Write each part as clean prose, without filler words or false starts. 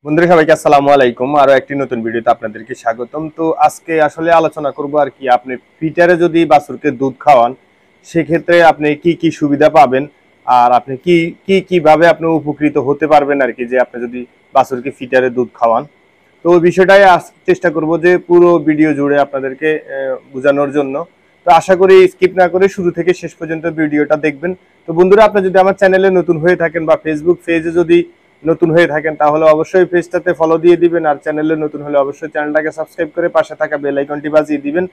বন্ধুরা সবাইকে আসসালামু আলাইকুম। আরো একটি নতুন ভিডিওতে আপনাদেরকে স্বাগতম। তো আজকে আসলে আলোচনা করব আর কি, আপনি ফিটারে যদি বাছুরকে দুধ খাওয়ান সেক্ষেত্রে আপনি কি কি সুবিধা পাবেন আর আপনি কিভাবে আপনি উপকৃত হতে পারবেন আর কি, যে আপনি যদি বাছুরকে ফিটারে দুধ খাওয়ান। তো ওই বিষয়টাই চেষ্টা করব যে পুরো ভিডিও জুড়ে আপনাদেরকে বোঝানোর জন্য। তো আশা করি স্কিপ না করে শুরু থেকে শেষ পর্যন্ত ভিডিওটা দেখবেন। তো বন্ধুরা, আপনি যদি আমার চ্যানেলে নতুন হয়ে থাকেন বা ফেসবুক পেজে যদি নতুন হয়ে থাকেন তাহলে অবশ্যই পেজটাতে ফলো দিয়ে দিবেন, আর চ্যানেলে নতুন হলে অবশ্যই চ্যানেলটাকে সাবস্ক্রাইব করে পাশে থাকা বেল আইকনটি বাজিয়ে দিবেন।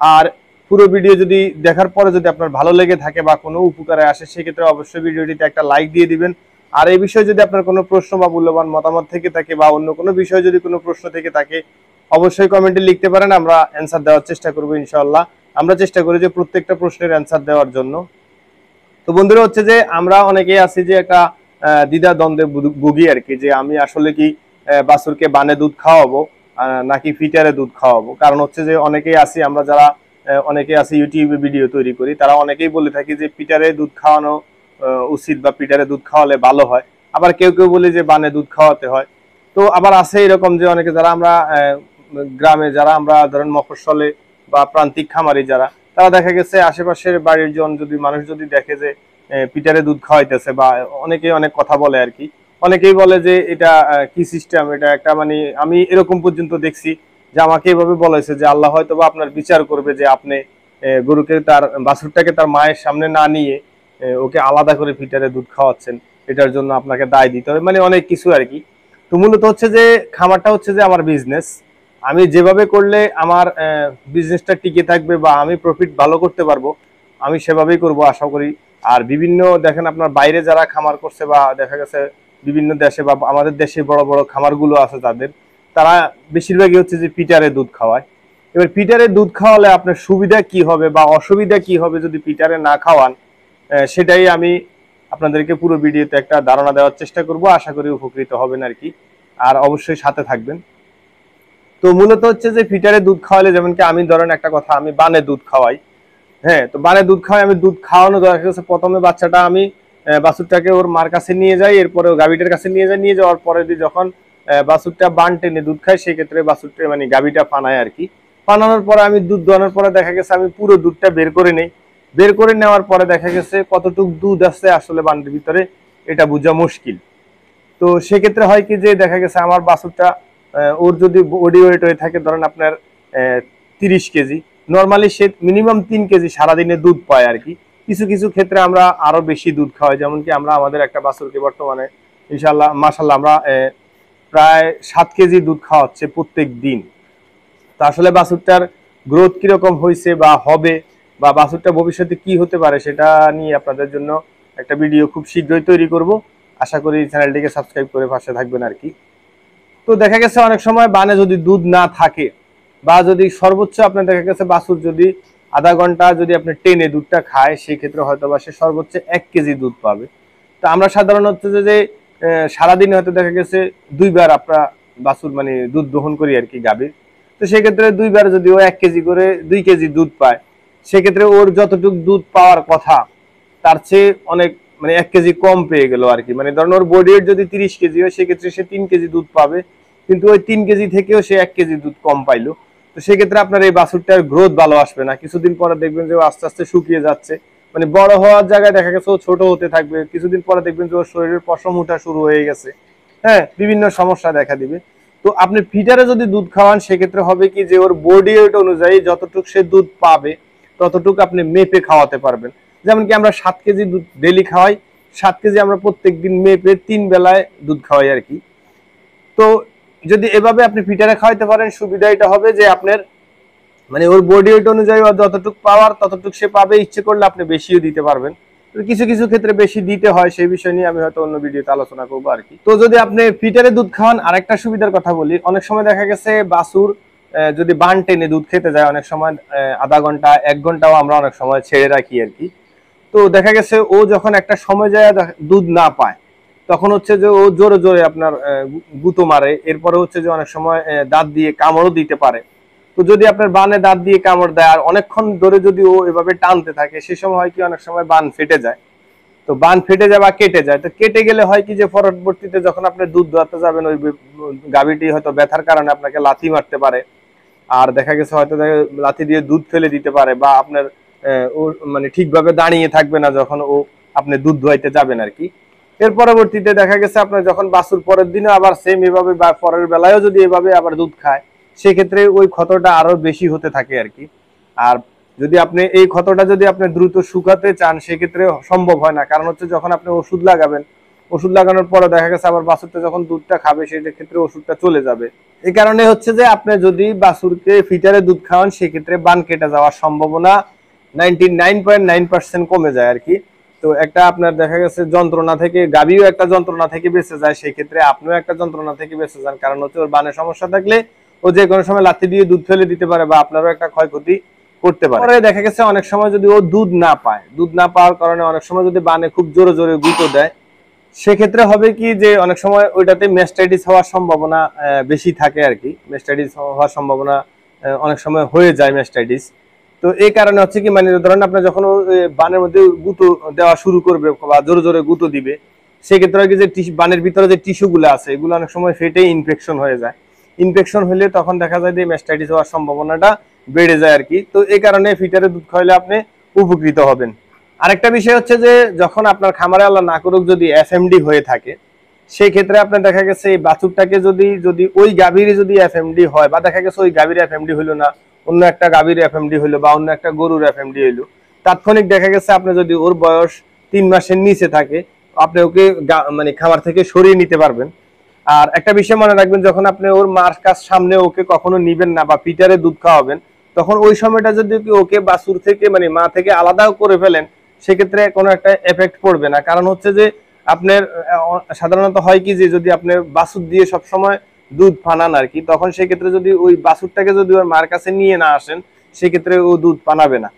আর পুরো ভিডিও যদি দেখার পরে যদি আপনার ভালো লেগে থাকে বা কোনো উপকারে আসে সেক্ষেত্রে অবশ্যই ভিডিওটিতে একটা লাইক দিয়ে দিবেন। আর এই বিষয়ে যদি আপনার কোনো প্রশ্ন বা মূল্যবান মতামত থেকে থাকে বা অন্য কোনো বিষয়ে যদি কোনো প্রশ্ন থেকে থাকে অবশ্যই কমেন্টে লিখতে পারেন, আমরা অ্যান্সার দেওয়ার চেষ্টা করবো ইনশাআল্লাহ। আমরা চেষ্টা করি যে প্রত্যেকটা প্রশ্নের অ্যান্সার দেওয়ার জন্য। তো বন্ধুরা হচ্ছে যে আমরা অনেকেই আছি যে একটা দ্বিধা দ্বন্দ্বে ভুগি আর কি, যে আমি আসলে কি বাছুরকে বানে দুধ খাওয়াবো নাকি ফিটারে দুধ খাওয়াবো। কারণ হচ্ছে যে অনেকেই আছি আমরা যারা অনেকেই আছে ইউটিউবে ভিডিও তৈরি করি, তারা অনেকেই বলে থাকি যে পিটারে দুধ খাওয়ানো উচিত বা পিটারে দুধ খাওয়ালে ভালো হয়। আবার কেউ কেউ বলে যে বানে দুধ খাওয়াতে হয়। তো আবার আছে এরকম যে অনেকে যারা আমরা গ্রামে যারা আমরা ধরেন মফস্বলে বা প্রান্তিক খামারি যারা, তারা দেখা গেছে আশেপাশের বাড়ির জন যদি মানুষ যদি দেখে যে পিটারে দুধ খাওয়াইতেছে বা অনেকেই অনেক কথা বলে আর কি। অনেকেই বলে যে এটা কি সিস্টেম, এটা একটা মানে আমি এরকম পর্যন্ত দেখছি যে আমাকে এভাবে বলেছে যে আল্লাহ হয়তো বা আপনার বিচার করবে যে আপনি গরুকে তার বাছুরটাকে তার মায়ের সামনে না নিয়ে ওকে আলাদা করে ফিটারে দুধ খাওয়াচ্ছেন, এটার জন্য আপনাকে দায় দিতে হবে, মানে অনেক কিছু আর কি। তো মূলত হচ্ছে যে খামারটা হচ্ছে যে আমার বিজনেস, আমি যেভাবে করলে আমার বিজনেসটা টিকে থাকবে বা আমি প্রফিট ভালো করতে পারবো আমি সেভাবেই করব আশা করি। আর বিভিন্ন দেখেন আপনার বাইরে যারা খামার করছে বা দেখা গেছে বিভিন্ন দেশে বা আমাদের দেশে বড় বড় খামারগুলো আছে তাদের, তারা বেশিরভাগই হচ্ছে যে পিটারে দুধ খাওয়ায়। এবার পিটারে দুধ খাওয়ালে আপনার সুবিধা কি হবে বা অসুবিধা কি হবে যদি পিটারে না খাওয়ান, সেটাই আমি আপনাদেরকে পুরো ভিডিওতে একটা ধারণা দেওয়ার চেষ্টা করব। আশা করি উপকৃত হবেন আর কি, আর অবশ্যই সাথে থাকবেন। তো মূলত হচ্ছে যে ফিটারে দুধ খাওয়ালে, যেমন কি আমি ধরেন একটা কথা, আমি বানে দুধ খাওয়াই। হ্যাঁ, তো বানে দুধ খাওয়াই, আমি দুধ খাওয়ানো দেখা গেছে প্রথমে বাচ্চাটা আমি বাছুরটাকে ওর মার কাছে নিয়ে যাই, এরপরে গাভীটার কাছে নিয়ে যাই, নিয়ে যাওয়ার পরে যখন বাছুরটা বান টেনে দুধ খায় সেক্ষেত্রে বাছুরটা মানে গাভীটা ফানায় আর কি। ফানানোর পরে আমি দুধ দোয়ানোর পরে দেখা গেছে আমি পুরো দুধটা বের করে নেই। বের করে নেওয়ার পরে দেখা গেছে কতটুকু দুধ আছে আসলে বানের ভিতরে এটা বোঝা মুশকিল। তো সেক্ষেত্রে হয় কি যে দেখা গেছে আমার বাছুরটা ওর যদি বডি ওয়েট হয়ে থাকে ধরেন আপনার 30 কেজি, নর্মালি সে মিনিমাম 3 কেজি সারাদিনে দুধ পায় আর কি। কিছু কিছু ক্ষেত্রে আমরা আরো বেশি দুধ খাওয়াই, যেমন কি আমরা আমাদের একটা বাছুরকে বর্তমানে ইনশাল্লাহ মাশাল্লাহ আমরা প্রায় 7 কেজি দুধ খাওয়াচ্ছে প্রত্যেক দিন। তো আসলে বাছুরটার গ্রোথ কিরকম হয়েছে বা হবে বা বাছুরটা ভবিষ্যতে কি হতে পারে সেটা নিয়ে আপনাদের জন্য একটা ভিডিও খুব শীঘ্রই তৈরি করব। আশা করি চ্যানেলটিকে সাবস্ক্রাইব করে পাশে থাকবেন আর কি। তো দেখা গেছে অনেক সময় বানে যদি দুধ না থাকে বা যদি সর্বোচ্চ আপনার দেখা গেছে বাছুর যদি আধা ঘন্টা যদি আপনি টেনে দুধটা খায় সেক্ষেত্রে হয়তো বা সে সর্বোচ্চ 1 কেজি দুধ পাবে। তো আমরা সাধারণত যে সারাদিনে হয়তো দেখা গেছে 2 বার আমরা বাছুর মানে দুধ দহন করি আর কি গাভীর। তো সেক্ষেত্রে 2 বার যদি ও 1 কেজি করে 2 কেজি দুধ পায়, সেক্ষেত্রে ওর যতটুকু দুধ পাওয়ার কথা তার চেয়ে অনেক মানে 1 কেজি কম পেয়ে গেল আর কি। মানে ধরেন ওর বডি ওয়েট যদি 30 কেজি হয় সেক্ষেত্রে সে 3 কেজি দুধ পাবে, কিন্তু ওই 3 কেজি থেকেও সে 1 কেজি দুধ কম পাইলো। তো সেক্ষেত্রে আপনার এই বাছুরটার গ্রোথ ভালো আসবে না, কিছুদিন পরে দেখবেন যে ও আস্তে আস্তে শুকিয়ে যাচ্ছে, মানে বড় হওয়ার জায়গায় দেখা গেছে ও ছোট হতে থাকবে, কিছুদিন পরে দেখবেন যে ওর শরীরের পশম উঠা শুরু হয়ে গেছে। হ্যাঁ, বিভিন্ন সমস্যা দেখা দিবে। তো আপনি ফিডারে যদি দুধ খাওয়ান সেক্ষেত্রে হবে কি যে ওর বডি ওয়েট অনুযায়ী যতটুকু সে দুধ পাবে ততটুকু আপনি মেপে খাওয়াতে পারবেন। যেমন কি আমরা 7 কেজি দুধ ডেলি খাওয়াই, 7 কেজি আমরা প্রত্যেক দিন মেপে 3 বেলায় দুধ খাওয়াই আর কি। তো যদি এভাবে আপনি ফিটারে খাওয়াইতে পারেন সুবিধা এটা হবে যে আপনার মানে ওর বডি ওয়েট অনুযায়ী যতটুকু পাওয়ার ততটুকু সে পাবে, ইচ্ছে করলে আপনি বেশিও দিতে পারবেন। কিছু কিছু ক্ষেত্রে বেশি দিতে হয়, সেই বিষয় নিয়ে আমি হয়তো অন্য ভিডিওতে আলোচনা করবো আর কি। তো যদি আপনি ফিটারে দুধ খাওয়ান, আরেকটা সুবিধার কথা বলি, অনেক সময় দেখা গেছে বাছুর যদি বান টেনে দুধ খেতে যায় অনেক সময় আধা ঘন্টা 1 ঘন্টাও আমরা অনেক সময় ছেড়ে রাখি আর কি। তো দেখা গেছে ও যখন একটা সময় যায় দুধ না পায় তখন হচ্ছে যে ও জোরে জোরে আপনার গুঁতো মারে, এরপরে হচ্ছে যে অনেক সময় দাঁত দিয়ে কামড়ও দিতে পারে। তো যদি আপনার বানে দাঁত দিয়ে কামড় দেয় আর অনেকক্ষণ ধরে যদি ও এভাবে টানতে থাকে সে সময় হয় কি অনেক সময় বান ফেটে যায়। তো বান ফেটে যায় বা কেটে যায়। তো কেটে গেলে হয় কি যে পরবর্তীতে যখন আপনি দুধ দোয়াতে যাবেন ওই গাভীটি হয়তো ব্যথার কারণে আপনাকে লাথি মারতে পারে, আর দেখা গেছে হয়তো লাথি দিয়ে দুধ ফেলে দিতে পারে, বা আপনার ও মানে ঠিকভাবে দাঁড়িয়ে থাকবে না যখন ও আপনি দুধ দোয়াইতে যাবেন আর কি। এর পরবর্তীতে দেখা গেছে আপনার যখন বাছুর পরের দিনে আবার সেম এভাবে বা পরের বেলায়ও যদি এভাবে আবার দুধ খায়, সেক্ষেত্রে ওই ক্ষতটা আরো বেশি হতে থাকে আর কি। আর যদি আপনি এই ক্ষতটা যদি আপনি দ্রুত শুকাতে চান, সেক্ষেত্রে সম্ভব হয় না। কারণ হচ্ছে যখন আপনি ওষুধ লাগাবেন, ওষুধ লাগানোর পরে দেখা গেছে আবার বাছুরটা যখন দুধটা খাবে সেই ক্ষেত্রে ওষুধটা চলে যাবে। এই কারণে হচ্ছে যে আপনি যদি বাছুরকে ফিটারে দুধ খাওয়ান, সেক্ষেত্রে বান কেটে যাওয়ার সম্ভাবনা 99.9% কমে যায় আর কি। তো একটা আপনার দেখা গেছে যন্ত্রণা থেকে, গাভীও একটা যন্ত্রণা থেকে বেঁচে যায়, সেই ক্ষেত্রে আপনিও একটা যন্ত্রণা থেকে বেঁচে যান। কারণ হচ্ছে ওর বানের সমস্যা থাকলে ও যে কোনো সময় লাথি দিয়ে দুধ ফেলে দিতে পারে, বা আপনারও একটা ক্ষয়ক্ষতি করতে পারে। পরে দেখা গেছে অনেক সময় যদি ও দুধ না পায়, দুধ না পাওয়ার কারণে অনেক সময় যদি বানে খুব জোরে জোরে গুঁতো দেয়, সেক্ষেত্রে হবে কি যে অনেক সময় ওইটাতে ম্যাস্টাইটিস হওয়ার সম্ভাবনা বেশি থাকে আর কি। ম্যাস্টাইটিস হওয়ার সম্ভাবনা অনেক সময় হয়ে যায় ম্যাস্টাইটিস। তো এই কারণে হচ্ছে কি, মানে ধরেন আপনার যখন বানের মধ্যে গুঁতো দেওয়া শুরু করবে বা জোরে জোরে গুঁতো দিবে, সেক্ষেত্রে কি যে বানের ভিতরে যে টিস্যু গুলো আছে এগুলো অনেক সময় ফেটে ইনফেকশন হয়ে যায়। ইনফেকশন হলে তখন দেখা যায় যে ম্যাস্টাইটিস হওয়ার সম্ভাবনাটা বেড়ে যায় আর কি। তো এই কারণে ফিটারে দুধ খাওয়ালে আপনি উপকৃত হবেন। আরেকটা বিষয় হচ্ছে যে যখন আপনার খামারে আল্লাহ না করুক যদি এফএমডি হয়ে থাকে, সেই ক্ষেত্রে আপনার দেখা গেছে এই বাছুরটাকে যদি ওই গাভীর যদি এফএমডি হয়, বা দেখা গেছে ওই গাভীর এফএমডি হইলো না, অন্য একটা গাভীর এফএমডি হইলো বা অন্য একটা গরুর এফএমডি হইলো, তাৎক্ষণিক দেখা গেছে আপনি যদি ওর বয়স 3 মাসের নিচে থাকে, আপনি ওকে মানে খামার থেকে সরিয়ে নিতে পারবেন। আর একটা বিষয় মনে রাখবেন, যখন আপনি ওর মার কাছ সামনে ওকে কখনো নিবেন না বা পিটারে দুধ খাওয়াবেন, তখন ওই সময়টা যদি ওকে বাছুর থেকে মানে মা থেকে আলাদাও করে ফেলেন, সেক্ষেত্রে কোনো একটা এফেক্ট পড়বে না। কারণ হচ্ছে যে আপনার সাধারণত হয় কি যে যদি আপনি বাছুর দিয়ে সবসময় দুধ পানান আর কি, তখন সেক্ষেত্রে যদি ওই বাছুরটাকে যদি ওর মার কাছে নিয়ে না আসেন, সেক্ষেত্রে ও দুধ পানাবে না।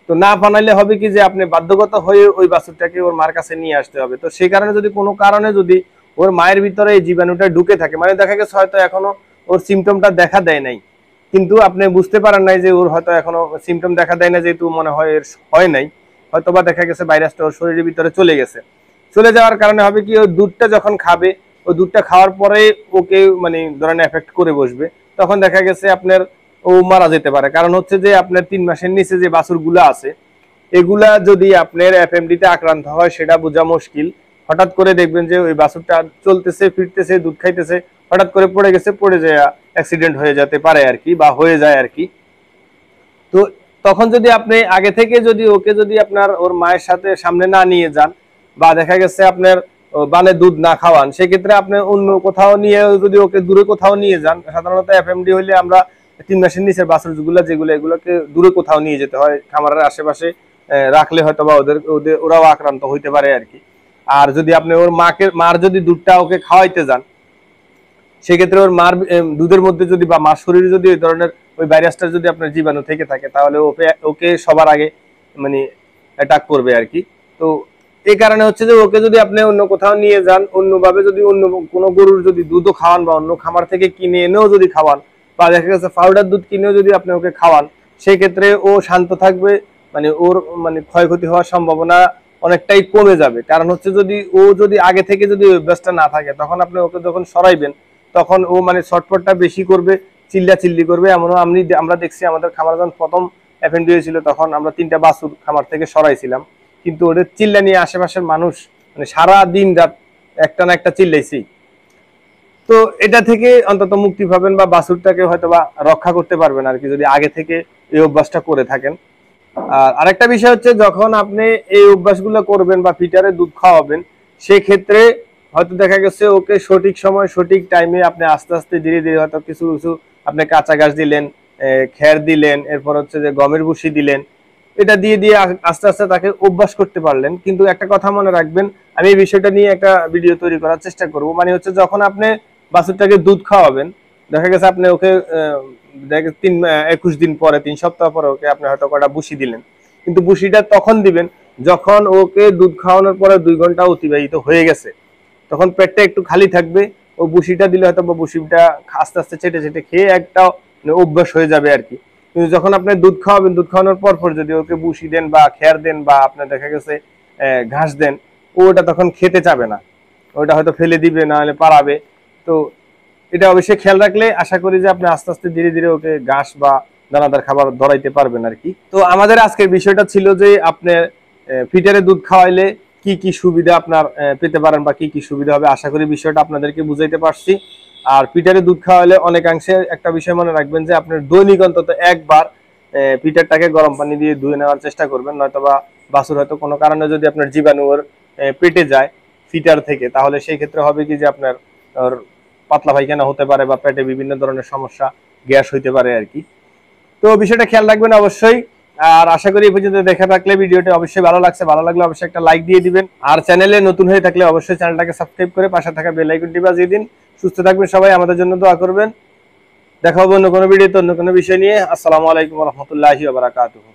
তো না পানাইলে হবে কি যে আপনি বাধ্যগত হয়ে ওই বাছুরটাকে ওর মার কাছে নিয়ে আসতে হবে। তো সেই কারণে যদি কোনো কারণে যদি ওর মায়ের ভিতরে এই জীবাণুটা ঢুকে থাকে, মানে দেখা গেছে হয়তো এখনো ওর সিমটমটা দেখা দেয় নাই, কিন্তু আপনি বুঝতে পারেন নাই যে ওর হয়তো এখনো সিমটম দেখা দেয় না, যেহেতু মনে হয় এর হয় নাই, হয়তোবা দেখা গেছে ভাইরাসটা ওর শরীরের ভিতরে চলে গেছে। চলে যাওয়ার কারণে হবে কি, ওই দুধটা যখন খাবে, ওই দুধটা খাওয়ার পরে ওকে মানে ধরেন এফেক্ট করে বসবে, তখন দেখা গেছে আপনার ও মারা যেতে পারে। কারণ হচ্ছে যে আপনার 3 মাসের নিচে যে বাছুরগুলো আছে, এগুলা যদি আপনার এফএমডিতে আক্রান্ত হয় সেটা বোঝা মুশকিল। হঠাৎ করে দেখবেন যে ওই বাছুরটা চলতেছে ফিরতেছে দুধ খাইতেছে, হঠাৎ করে পড়ে গেছে, পড়ে যায় অ্যাক্সিডেন্ট হয়ে যেতে পারে আর কি, বা হয়ে যায় আর কি। তো তখন যদি আপনি আগে থেকে যদি ওকে যদি আপনার ওর মায়ের সাথে সামনে না নিয়ে যান, বা দেখা গেছে আপনার বানে দুধ না খাওয়ান, সেক্ষেত্রে আপনি অন্য কোথাও নিয়ে যদি ওকে দূরে কোথাও নিয়ে যান, সাধারণত এফএমডি হইলে আমরা 3 মাসের নিচের বাছুর যেগুলো এগুলোকে দূরে কোথাও নিয়ে যেতে হয়, খামারের আশেপাশে রাখলে হয়তো বা ওরাও আক্রান্ত হইতে পারে আর কি। আর যদি আপনি ওর মার যদি দুধটা ওকে খাওয়াইতে যান, সেক্ষেত্রে ওর মার দুধের মধ্যে যদি বা মার শরীরে যদি ওই ধরনের ওই ভাইরাসটা যদি আপনার জীবাণু থেকে থাকে, তাহলে ওকে সবার আগে মানে অ্যাটাক করবে আর কি। তো এই কারণে হচ্ছে যে ওকে যদি আপনি অন্য কোথাও নিয়ে যান, অন্যভাবে যদি অন্য কোনো গরুর যদি দুধও খাওয়ান, বা অন্য খামার থেকে কিনে এনেও যদি খাওয়ান, বা দেখা গেছে পাউডার দুধ কিনেও যদি আপনি ওকে খাওয়ান, সেই ক্ষেত্রে ও শান্ত থাকবে, মানে ওর মানে ক্ষয়ক্ষতি হওয়ার সম্ভাবনা অনেকটাই কমে যাবে। কারণ হচ্ছে যদি আগে থেকে যদি অভ্যাসটা না থাকে, তখন আপনি ওকে যখন সরাইবেন, তখন ও মানে ছটফটটা বেশি করবে, চিল্লাচিল্লি করবে। এমনও আমরা দেখছি আমাদের খামার যখন প্রথম এফএনডি হয়েছিল, তখন আমরা 3টা বাছুর খামার থেকে সরাইছিলাম, কিন্তু ওদের চিল্লা নিয়ে আশেপাশের মানুষ মানে সারা দিন রাত একটা না একটা চিল্লাইছি। তো এটা থেকে অন্তত মুক্তি পাবেন, বা বাছুরটাকে হয়তো বা রক্ষা করতে পারবেন আর কি, যদি আগে থেকে এই অভ্যাসটা করে থাকেন। আর আরেকটা বিষয় হচ্ছে, যখন আপনি এই অভ্যাসগুলো করবেন বা ফিটারে দুধ খাওয়াবেন, সেক্ষেত্রে হয়তো দেখা গেছে ওকে সঠিক সময় সঠিক টাইমে আপনি আস্তে আস্তে ধীরে ধীরে হয়তো কিছু কিছু আপনি কাঁচা ঘাস দিলেন, খের দিলেন, এরপর হচ্ছে যে গমের ভুসি দিলেন, এটা দিয়ে দিয়ে আস্তে আস্তে তাকে অভ্যাস করতে পারলেন। কিন্তু একটা কথা মনে রাখবেন, আমি এই বিষয়টা নিয়ে একটা ভিডিও তৈরি করার চেষ্টা করব। মানে হচ্ছে যখন আপনি বাছুরটাকে দুধ খাওয়াবেন, দেখা গেছে আপনি ওকে 21 দিন পরে, 3 সপ্তাহ পরে ওকে আপনি হয়তো কটা ভুসি দিলেন, কিন্তু ভুসিটা তখন দিবেন যখন ওকে দুধ খাওয়ানোর পরে 2 ঘন্টা অতিবাহিত হয়ে গেছে, তখন পেটটা একটু খালি থাকবে। ও ভুসিটা দিলে হয়তো ভুসিটা আস্তে আস্তে চেটে চেটে খেয়ে একটা অভ্যাস হয়ে যাবে আর কি। কিন্তু যখন আপনি দুধ খাওয়াবেন, দুধ খাওয়ানোর পর যদি ওকে ভুসি দেন বা খেয়ার দেন, বা আপনার দেখা গেছে ঘাস দেন, ওটা তখন খেতে চাবে না, ওটা হয়তো ফেলে দিবে, না হলে পালাবে। তো এটা অবশ্যই খেয়াল রাখলে আশা করি যে আপনি আস্তে আস্তে ধীরে ধীরে ওকে ঘাস বা দানাদার খাবার ধরাইতে পারবেন আর কি। তো আমাদের আজকের বিষয়টা ছিল যে আপনার ফিটারে দুধ খাওয়াইলে কি কি সুবিধা আপনার পেতে পারেন বা কি কি সুবিধা হবে। আশা করি বিষয়টা আপনাদেরকে বুঝাইতে পারছি। আর ফিটারে দুধ খাওয়াইলে অনেকাংশে একটা বিষয় মনে রাখবেন যে আপনার দৈনিক অন্তত একবার ফিটারটাকে গরম পানি দিয়ে ধুয়ে নেওয়ার চেষ্টা করবেন, নয়তোবা বাছুর হয়তো কোনো কারণে যদি আপনার জীবাণু ওর পেটে যায় ফিটার থেকে, তাহলে সেই ক্ষেত্রে হবে কি যে আপনার পাতলা পায়খানা হতে পারে বা পেটে বিভিন্ন ধরনের সমস্যা, গ্যাস হইতে পারে আর কি। তো বিষয়টা খেয়াল রাখবেন অবশ্যই। আর আশা করি এই পর্যন্ত দেখে থাকলে ভিডিওটি অবশ্যই ভালো লাগছে, ভালো লাগলে অবশ্যই একটা লাইক দিয়ে দিবেন। আর চ্যানেলে নতুন হয়ে থাকলে অবশ্যই চ্যানেলটাকে সাবস্ক্রাইব করে পাশে থাকা বেল আইকনটি বাজিয়ে দিন। সুস্থ থাকবেন সবাই, আমাদের জন্য দোয়া করবেন। দেখা হবে অন্য কোনো ভিডিওতে অন্য কোনো বিষয় নিয়ে। আসসালামু আলাইকুম ওয়া রাহমাতুল্লাহি ওয়া বারাকাতুহু।